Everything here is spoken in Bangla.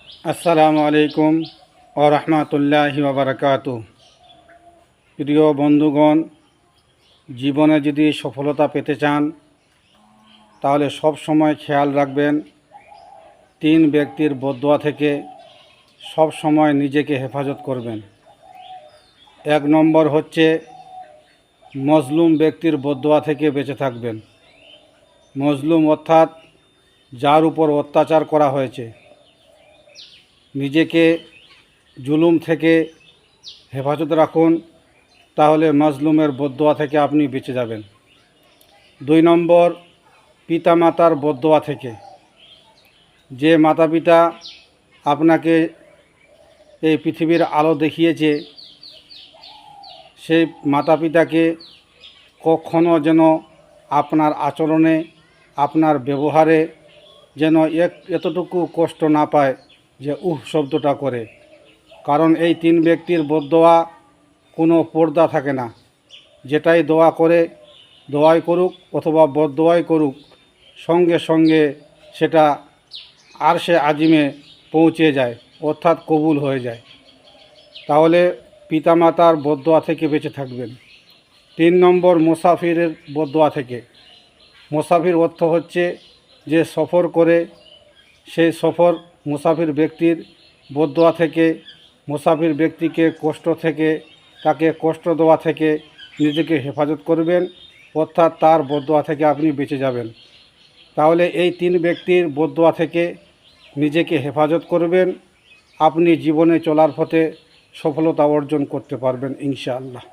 আসসালামু আলাইকুম ওয়া রাহমাতুল্লাহি ওয়া বারাকাতুহু। প্রিয় বন্ধুগণ, জীবনে যদি সফলতা পেতে চান তাহলে সব সময় খেয়াল রাখবেন তিন ব্যক্তির বদদোয়া থেকে সব সময় নিজেকে হেফাজত করবেন। এক নম্বর হচ্ছে মজলুম ব্যক্তির বদদোয়া থেকে বেঁচে থাকবেন। মজলুম অর্থাৎ যার উপর অত্যাচার করা হয়েছে, নিজেকে জুলুম থেকে হেফাজত রাখুন, তাহলে মাজলুমের বদদোয়া থেকে আপনি বেঁচে যাবেন। 2 নম্বর, পিতামাতার বদদোয়া থেকে। যে মাতা পিতা আপনাকে এই পৃথিবীর আলো দেখিয়েছে, সেই মাতা পিতাকে কখনো যেন আপনার আচরণে, আপনার ব্যবহারে যেন এতটুকু কষ্ট না পায় যে শব্দটা করে। কারণ এই তিন ব্যক্তির বদদোয়া কোনো পর্দা থাকে না। যেটাই দোয়া করে, দোয়াই করুক অথবা বদদোয়াই করুক, সঙ্গে সঙ্গে সেটা আরশে আজিমে পৌঁছে যায়, অর্থাৎ কবুল হয়ে যায়। তাহলে পিতামাতার বদদোয়া থেকে বেঁচে থাকবেন। 3 নম্বর, মুসাফিরের বদদোয়া থেকে। মুসাফির অর্থ হচ্ছে যে সফর করে, সেই সফর মুসাফির ব্যক্তির বদদোয়া থেকে, মুসাফির ব্যক্তিকে কষ্ট থেকে, তাকে কষ্ট দেওয়া থেকে নিজেকে হেফাজত করবেন, অর্থাৎ তার বদদোয়া থেকে আপনি বেঁচে যাবেন। তাহলে এই তিন ব্যক্তির বদদোয়া থেকে নিজেকে হেফাজত করবেন, আপনি জীবনে চলার পথে সফলতা অর্জন করতে পারবেন ইনশাআল্লাহ।